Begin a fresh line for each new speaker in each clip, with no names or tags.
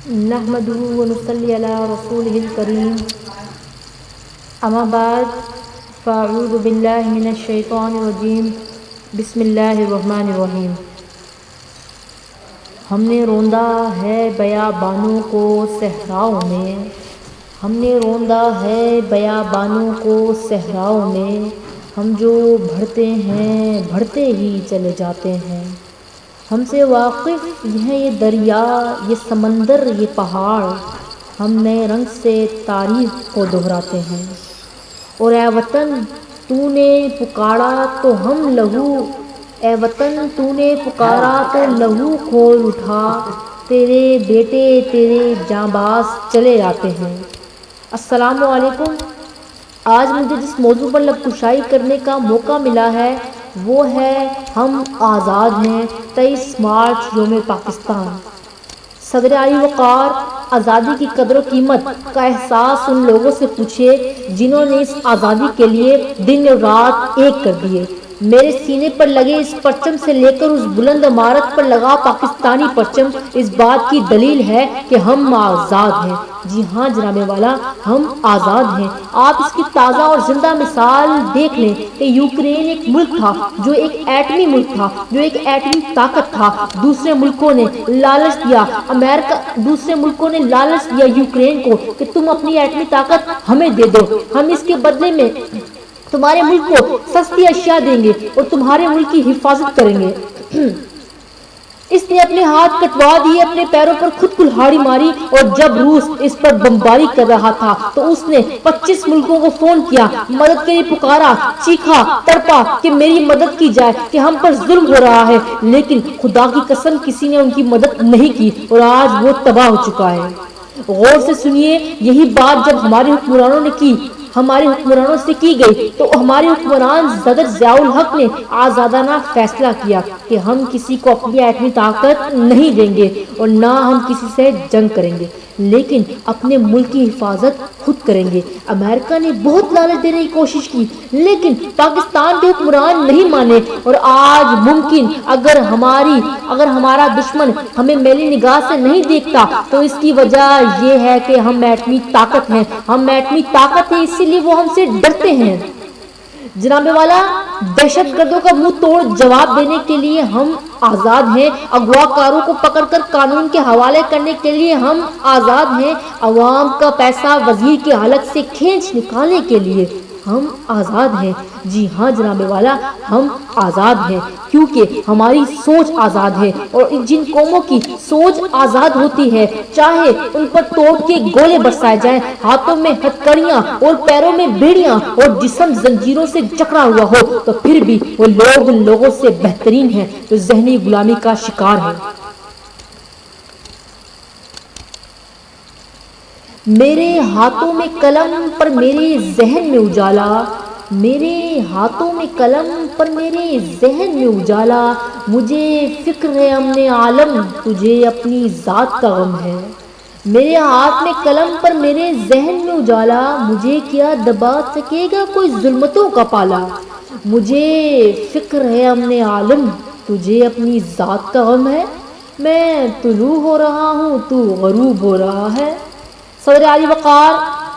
نحمده ونصلي على رسوله الكريم اما بعد فاعوذ باللہ من الشیطان الرجیم بسم اللہ الرحمن الرحیم۔ ہم نے روندا ہے بیابانوں کو صحراؤں میں، ہم نے روندا ہے بیابانوں کو صحراؤں میں، ہم جو بڑھتے ہیں بڑھتے ہی چلے جاتے ہیں۔ ہم سے واقف ہیں یہ دریا، یہ سمندر، یہ پہاڑ، ہم نئے رنگ سے تاریخ کو دہراتے ہیں۔ اور اے وطن تو نے پکارا تو ہم لہو، اے وطن تو نے پکارا تو لہو کھول اٹھا، تیرے بیٹے تیرے جانباز چلے آتے ہیں۔ السلام علیکم۔ آج مجھے جس موضوع پر لب کشائی کرنے کا موقع ملا ہے وہ ہے ہم آزاد ہیں، 23 مارچ یوم پاکستان۔ صدر علی وقار آزادی کی قدر و قیمت کا احساس ان لوگوں سے پوچھے جنہوں نے اس آزادی کے لیے دن اور رات ایک کر دیے۔ میرے سینے پر لگے اس پرچم سے لے کر اس بلند عمارت پر لگا پاکستانی پرچم اس بات کی دلیل ہے کہ ہم آزاد ہیں۔ جی ہاں جناب والا، ہم آزاد ہیں۔ آپ اس کی تازہ اور زندہ مثال دیکھ لیں کہ یوکرین ایک ملک تھا جو ایک ایٹمی ملک تھا، جو ایک ایٹمی طاقت تھا۔ دوسرے ملکوں نے لالچ دیا، دوسرے ملکوں نے لالچ دیا یوکرین کو کہ تم اپنی ایٹمی طاقت ہمیں دے دو، ہم اس کے بدلے میں تمہارے ملک کو سستی اشیاء دیں گے اور تمہارے ملک کی حفاظت کریں گے۔ اس نے اپنے ہاتھ کٹوا دیے، اپنے پیروں پر خود کلہاڑی ماری، اور جب روس اس پر بمباری کر رہا تھا تو اس نے 25 ملکوں کو فون کیا، مدد کے لیے پکارا، چیخا تڑپا کہ میری مدد کی جائے کہ ہم پر ظلم ہو رہا ہے، لیکن خدا کی قسم کسی نے ان کی مدد نہیں کی اور آج وہ تباہ ہو چکا ہے۔ غور سے سنیے، یہی بات جب ہمارے حکمرانوں سے کی گئی تو ہمارے حکمران صدر ضیاء الحق نے آزادانہ فیصلہ کیا کہ ہم کسی کو اپنی ایٹمی طاقت نہیں دیں گے اور نہ ہم کسی سے جنگ کریں گے، لیکن اپنے ملک کی حفاظت خود کریں گے۔ امریکہ نے بہت لالچ دینے کی کوشش کی لیکن پاکستان کے حکمران نہیں مانے، اور آج ممکن اگر ہمارا دشمن ہمیں میلی نگاہ سے نہیں دیکھتا تو اس کی وجہ یہ ہے کہ ہم ایٹمی طاقت ہیں، ہم ایٹمی طاقت ہیں، اسی لیے وہ ہم سے ڈرتے ہیں۔ جناب والا، دہشت گردوں کا منہ توڑ جواب دینے کے لیے ہم آزاد ہیں، اغوا کاروں کو پکڑ کر قانون کے حوالے کرنے کے لیے ہم آزاد ہیں، عوام کا پیسہ وزیر کے حلق سے کھینچ نکالنے کے لیے ہم آزاد ہیں۔ جی ہاں جناب والا، ہم آزاد ہیں کیونکہ ہماری سوچ آزاد ہے، اور جن قوموں کی سوچ آزاد ہوتی ہے چاہے ان پر توپ کے گولے برسائے جائیں، ہاتھوں میں ہتھکڑیاں اور پیروں میں بیڑیاں اور جسم زنجیروں سے جکڑا ہوا ہو، تو پھر بھی وہ لوگ ان لوگوں سے بہترین ہیں جو ذہنی غلامی کا شکار ہیں۔ میرے ہاتھوں میں قلم پر میرے ذہن میں اجالا، میرے ہاتھوں میں قلم پر میرے ذہن میں اجالا، مجھے فکر ہے امن عالم، تجھے اپنی ذات کا غم ہے۔ میرے ہاتھ میں قلم پر میرے ذہن میں اجالا، مجھے کیا دبا سکے گا کوئی ظلمتوں کا پالا، مجھے فکر ہے امن عالم، تجھے اپنی ذات کا غم ہے، میں طلوع ہو رہا ہوں تو غروب ہو رہا ہے۔ صدر علی وقار،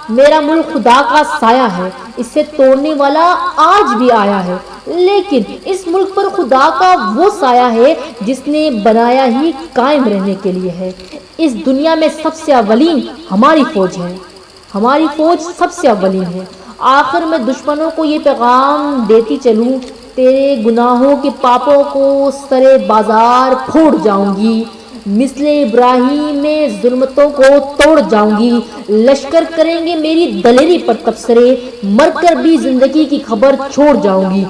میرا ملک خدا کا سایہ ہے، اسے توڑنے والا آج بھی آیا ہے، لیکن اس ملک پر خدا کا وہ سایہ ہے جس نے بنایا ہی قائم رہنے کے لیے ہے۔ اس دنیا میں سب سے اولین ہماری فوج ہے، ہماری فوج سب سے اولین ہے۔ آخر میں دشمنوں کو یہ پیغام دیتی چلوں، تیرے گناہوں کے پاپوں کو سرے بازار پھوڑ جاؤں گی، مثل ابراہیم میں ظلمتوں کو توڑ جاؤں گی، لشکر کریں گے میری دلیری پر تبصرے، مر کر بھی زندگی کی خبر چھوڑ جاؤں گی۔